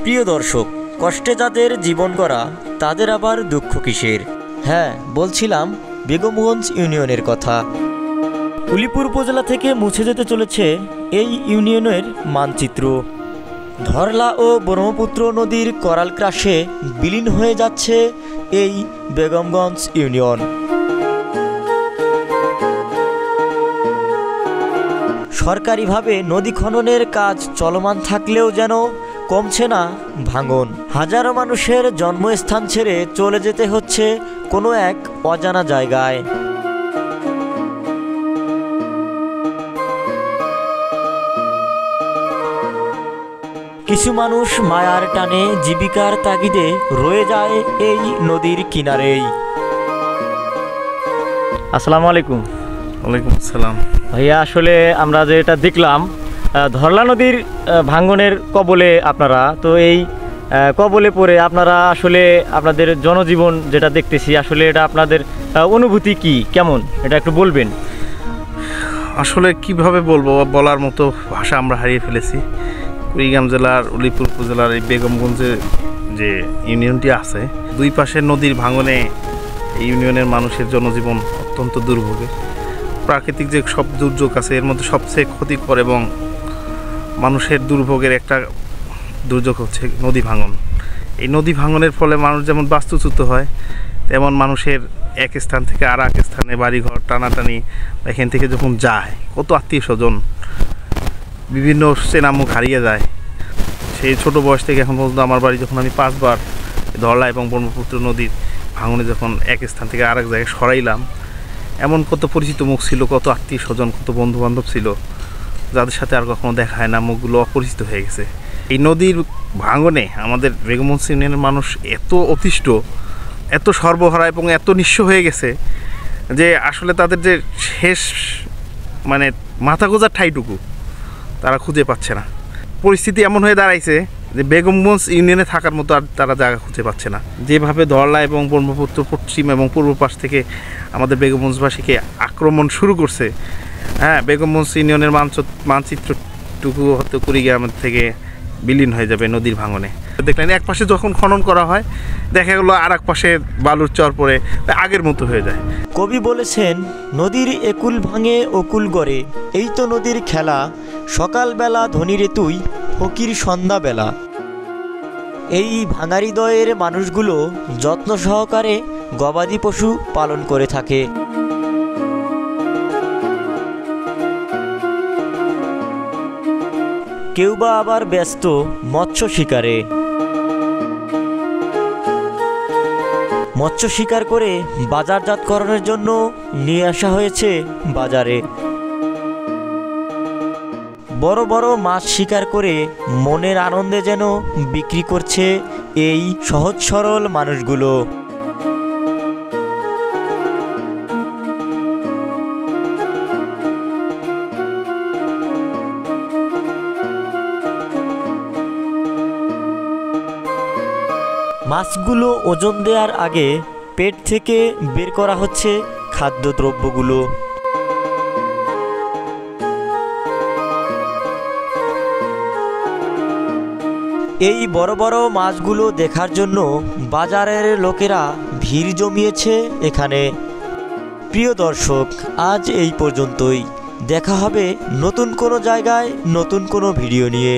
প্রিয় দর্শক, কষ্টে যাদের জীবন গড়া তাদের আবার দুঃখ কিসের? হ্যাঁ, বলছিলাম বেগমগঞ্জ ইউনিয়নের কথা। উলিপুর উপজেলা থেকে মুছে যেতে চলেছে এই ইউনিয়নের মানচিত্র। ধরলা ও ব্রহ্মপুত্র নদীর করাল ক্রাশে বিলীন হয়ে যাচ্ছে এই বেগমগঞ্জ ইউনিয়ন। সরকারিভাবে নদী খননের কাজ চলমান থাকলেও যেন কমছে না ভাঙন। হাজারো মানুষের জন্মস্থান ছেড়ে চলে যেতে হচ্ছে কোনো এক অজানা জায়গায়। কিছু মানুষ মায়ার টানে জীবিকার তাগিদে রয়ে যায় এই নদীর কিনারেই। আসসালামু আলাইকুম। ওয়ালাইকুম আসসালাম। ভাইয়া, আসলে আমরা যেটা দেখলাম ধরলা নদীর ভাঙনের কবলে আপনারা, তো এই কবলে পড়ে আপনারা আসলে আপনাদের জনজীবন যেটা দেখতেছি, আসলে এটা আপনাদের অনুভূতি কি, কেমন, এটা একটু বলবেন? আসলে কিভাবে বলবো, বলার মতো ভাষা আমরা হারিয়ে ফেলেছি। কুড়িগ্রাম জেলার উলিপুর উপজেলার এই বেগমগঞ্জে যে ইউনিয়নটি আছে, দুই পাশে নদীর ভাঙনে এই ইউনিয়নের মানুষের জনজীবন অত্যন্ত দুর্ভোগে। প্রাকৃতিক যে সব দুর্যোগ আছে এর মধ্যে সবচেয়ে ক্ষতিকর এবং মানুষের দুর্ভোগের একটা দুর্যোগ হচ্ছে নদী ভাঙন। এই নদী ভাঙনের ফলে মানুষ যেমন বাস্তুচ্যুত হয়, তেমন মানুষের এক স্থান থেকে আর এক স্থানে বাড়িঘর টানাটানি, এখান থেকে যখন যায় কত আত্মীয় স্বজন, বিভিন্ন চেনামুখ হারিয়ে যায়। সেই ছোট বয়স থেকে এখন পর্যন্ত আমার বাড়ি যখন আমি 5 বার ধরলা এবং ব্রহ্মপুত্র নদীর ভাঙনে যখন এক স্থান থেকে আরেক জায়গায় সরাইলাম, এমন কত পরিচিত মুখ ছিল, কত আত্মীয় স্বজন, কত বন্ধু বান্ধব ছিল যাদের সাথে আর কখনো দেখা হয় না, মুখগুলো অপরিচিত হয়ে গেছে। এই নদীর ভাঙনে আমাদের বেগমগঞ্জ ইউনিয়নের মানুষ এত অতিষ্ঠ, এত সর্বহারা এবং এত নিঃস্ব হয়ে গেছে যে আসলে তাদের যে শেষ মানে মাথা গোঁজার ঠাইটুকু তারা খুঁজে পাচ্ছে না। পরিস্থিতি এমন হয়ে দাঁড়াইছে যে বেগমগঞ্জ ইউনিয়নে থাকার মতো আর তারা জায়গা খুঁজে পাচ্ছে না। যেভাবে ধরলা এবং ব্রহ্মপুত্র পশ্চিম এবং পূর্ব পাশ থেকে আমাদের বেগমগঞ্জবাসীকে আক্রমণ শুরু করছে, হ্যাঁ, বেগমগঞ্জ ইউনিয়নের মানচিত্রটুকু হয়তো কুড়িগ্রামের থেকে বিলীন হয়ে যাবে নদীর ভাঙনে। দেখলেন এক পাশে যখন খনন করা হয় দেখা গেলো আর এক পাশে বালুর চর পড়ে আগের মতো হয়ে যায়। কবি বলেছেন, নদীর একুল ভাঙে অকুল গড়ে, এই তো নদীর খেলা, সকালবেলা ধনীরে তুই, ফকির সন্ধ্যাবেলা। এই ভাঙা হৃদয়ের মানুষগুলো যত্ন সহকারে গবাদি পশু পালন করে থাকে। কেউ বা আবার ব্যস্ত মৎস্য শিকারে। মৎস্য শিকার করে বাজারজাতকরণের জন্য নিয়ে আসা হয়েছে বাজারে। বড় বড় মাছ শিকার করে মনের আনন্দে যেন বিক্রি করছে এই সহজ সরল মানুষগুলো। মাছগুলো ওজন দেওয়ার আগে পেট থেকে বের করা হচ্ছে খাদ্যদ্রব্যগুলো। এই বড় বড় মাছগুলো দেখার জন্য বাজারের লোকেরা ভিড় জমিয়েছে এখানে। প্রিয় দর্শক, আজ এই পর্যন্তই। দেখা হবে নতুন কোনো জায়গায় নতুন কোনো ভিডিও নিয়ে।